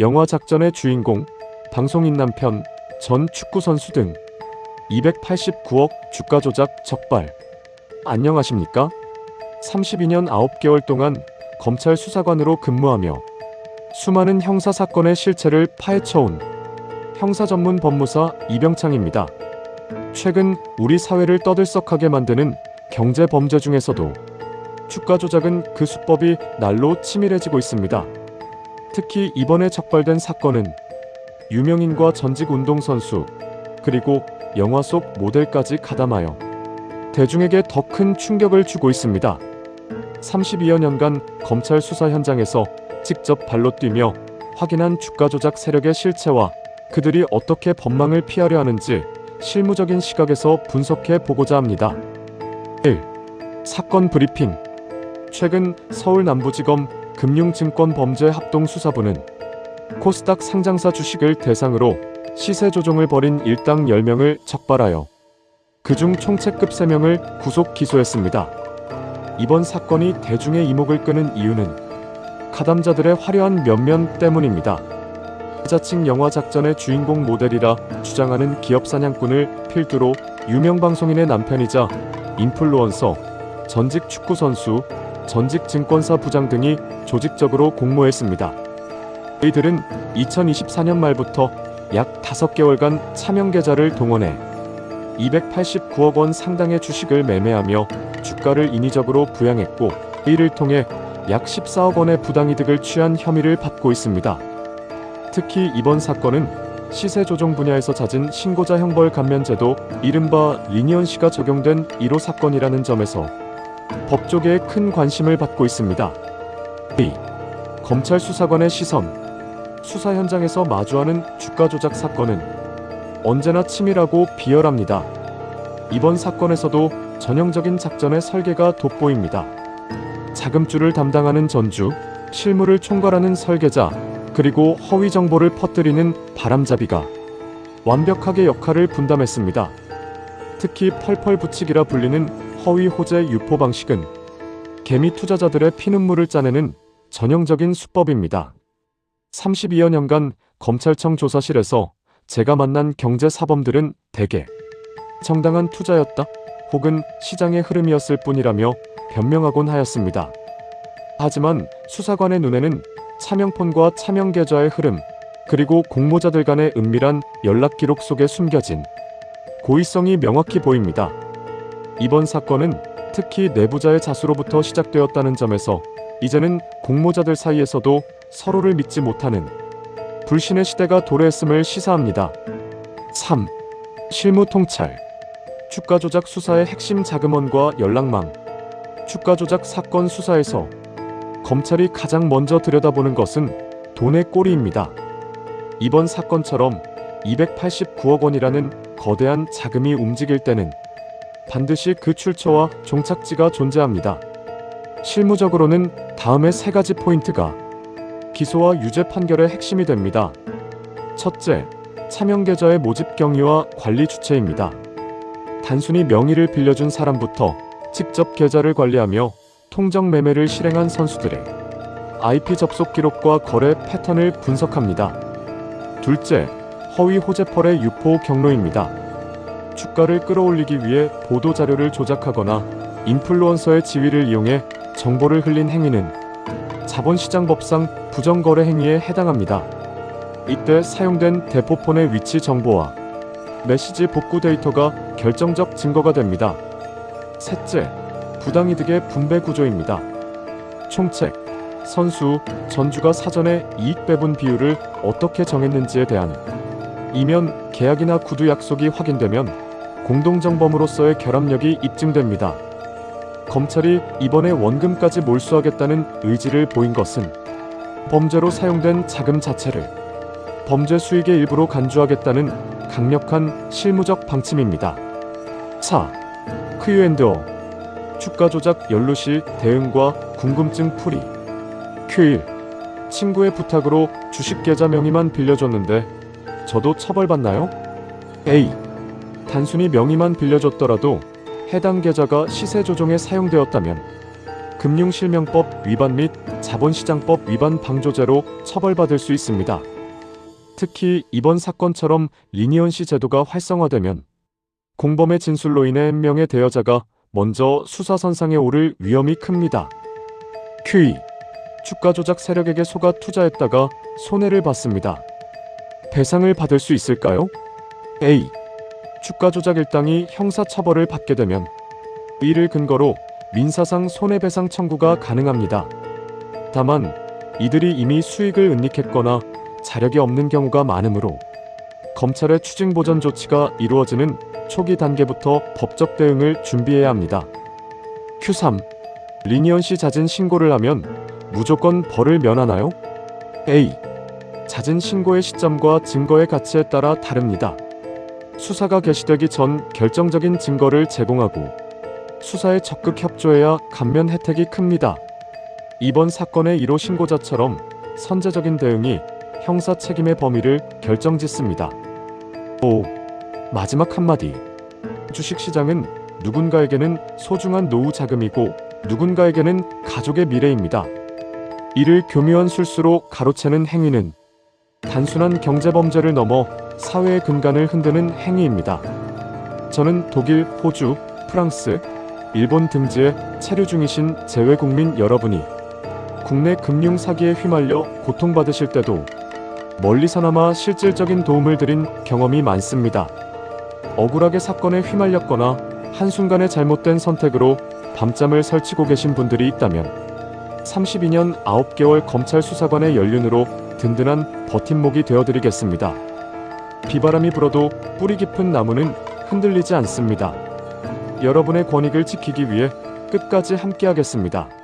영화 작전의 주인공, 방송인 남편, 전 축구선수 등 289억 주가 조작 적발. 안녕하십니까? 32년 9개월 동안 검찰 수사관으로 근무하며 수많은 형사사건의 실체를 파헤쳐온 형사전문 법무사 이병창입니다. 최근 우리 사회를 떠들썩하게 만드는 경제범죄 중에서도 주가 조작은 그 수법이 날로 치밀해지고 있습니다. 특히 이번에 적발된 사건은 유명인과 전직 운동선수, 그리고 영화 속 모델까지 가담하여 대중에게 더 큰 충격을 주고 있습니다. 32여 년간 검찰 수사 현장에서 직접 발로 뛰며 확인한 주가 조작 세력의 실체와 그들이 어떻게 법망을 피하려 하는지 실무적인 시각에서 분석해 보고자 합니다. 1. 사건 브리핑. 최근 서울 남부지검 금융증권범죄합동수사부는 코스닥 상장사 주식을 대상으로 시세 조종을 벌인 일당 10명을 적발하여 그중 총책급 3명을 구속 기소했습니다. 이번 사건이 대중의 이목을 끄는 이유는 가담자들의 화려한 면면 때문입니다. 자칭 영화 작전의 주인공 모델이라 주장하는 기업 사냥꾼을 필두로 유명 방송인의 남편이자 인플루언서, 전직 축구선수, 전직 증권사 부장 등이 조직적으로 공모했습니다. 이들은 2024년 말부터 약 5개월간 차명 계좌를 동원해 289억 원 상당의 주식을 매매하며 주가를 인위적으로 부양했고, 이를 통해 약 14억 원의 부당이득을 취한 혐의를 받고 있습니다. 특히 이번 사건은 시세 조종 분야에서 잦은 신고자 형벌 감면제도, 이른바 리니언시가 적용된 1호 사건이라는 점에서 법조계에 큰 관심을 받고 있습니다. 2. 검찰 수사관의 시선. 수사 현장에서 마주하는 주가 조작 사건은 언제나 치밀하고 비열합니다. 이번 사건에서도 전형적인 작전의 설계가 돋보입니다. 자금줄을 담당하는 전주, 실무를 총괄하는 설계자, 그리고 허위 정보를 퍼뜨리는 바람잡이가 완벽하게 역할을 분담했습니다. 특히 펄펄 붙이기라 불리는 허위 호재 유포 방식은 개미 투자자들의 피눈물을 짜내는 전형적인 수법입니다. 32여 년간 검찰청 조사실에서 제가 만난 경제사범들은 대개 정당한 투자였다 혹은 시장의 흐름이었을 뿐이라며 변명하곤 하였습니다. 하지만 수사관의 눈에는 차명폰과 차명계좌의 흐름, 그리고 공모자들 간의 은밀한 연락 기록 속에 숨겨진 고의성이 명확히 보입니다. 이번 사건은 특히 내부자의 자수로부터 시작되었다는 점에서 이제는 공모자들 사이에서도 서로를 믿지 못하는 불신의 시대가 도래했음을 시사합니다. 3. 실무 통찰. 주가 조작 수사의 핵심 자금원과 연락망. 주가 조작 사건 수사에서 검찰이 가장 먼저 들여다보는 것은 돈의 꼬리입니다. 이번 사건처럼 289억 원이라는 거대한 자금이 움직일 때는 반드시 그 출처와 종착지가 존재합니다. 실무적으로는 다음의 3가지 포인트가 기소와 유죄 판결의 핵심이 됩니다. 첫째, 차명계좌의 모집 경위와 관리 주체입니다. 단순히 명의를 빌려준 사람부터 직접 계좌를 관리하며 통정 매매를 실행한 선수들의 IP 접속 기록과 거래 패턴을 분석합니다. 둘째, 허위 호재펄의 유포 경로입니다. 주가를 끌어올리기 위해 보도자료를 조작하거나 인플루언서의 지위를 이용해 정보를 흘린 행위는 자본시장법상 부정거래 행위에 해당합니다. 이때 사용된 대포폰의 위치 정보와 메시지 복구 데이터가 결정적 증거가 됩니다. 셋째, 부당이득의 분배 구조입니다. 총책, 선수, 전주가 사전에 이익 배분 비율을 어떻게 정했는지에 대한 이면 계약이나 구두 약속이 확인되면 공동정범으로서의 결합력이 입증됩니다. 검찰이 이번에 원금까지 몰수하겠다는 의지를 보인 것은 범죄로 사용된 자금 자체를 범죄 수익의 일부로 간주하겠다는 강력한 실무적 방침입니다. 4. Q&A. 주가 조작 연루 시 대응과 궁금증 풀이. Q1. 친구의 부탁으로 주식 계좌 명의만 빌려줬는데 저도 처벌받나요? A. 단순히 명의만 빌려줬더라도 해당 계좌가 시세 조종에 사용되었다면 금융실명법 위반 및 자본시장법 위반 방조죄로 처벌받을 수 있습니다. 특히 이번 사건처럼 리니언시 제도가 활성화되면 공범의 진술로 인해 명예 대여자가 먼저 수사선상에 오를 위험이 큽니다. QE. 주가 조작 세력에게 속아 투자했다가 손해를 봤습니다. 배상을 받을 수 있을까요? A. 주가 조작 일당이 형사처벌을 받게 되면 이를 근거로 민사상 손해배상 청구가 가능합니다. 다만 이들이 이미 수익을 은닉했거나 자력이 없는 경우가 많으므로 검찰의 추징보전 조치가 이루어지는 초기 단계부터 법적 대응을 준비해야 합니다. Q3. 리니언시 자진 신고를 하면 무조건 벌을 면하나요? A. 자진 신고의 시점과 증거의 가치에 따라 다릅니다. 수사가 개시되기 전 결정적인 증거를 제공하고 수사에 적극 협조해야 감면 혜택이 큽니다. 이번 사건의 1호 신고자처럼 선제적인 대응이 형사 책임의 범위를 결정짓습니다. 5. 마지막 한마디. 주식시장은 누군가에게는 소중한 노후 자금이고 누군가에게는 가족의 미래입니다. 이를 교묘한 술수로 가로채는 행위는 단순한 경제범죄를 넘어 사회의 근간을 흔드는 행위입니다. 저는 독일, 호주, 프랑스, 일본 등지에 체류 중이신 재외국민 여러분이 국내 금융 사기에 휘말려 고통받으실 때도 멀리서나마 실질적인 도움을 드린 경험이 많습니다. 억울하게 사건에 휘말렸거나 한순간의 잘못된 선택으로 밤잠을 설치고 계신 분들이 있다면 32년 9개월 검찰 수사관의 연륜으로 든든한 버팀목이 되어드리겠습니다. 비바람이 불어도 뿌리 깊은 나무는 흔들리지 않습니다. 여러분의 권익을 지키기 위해 끝까지 함께하겠습니다.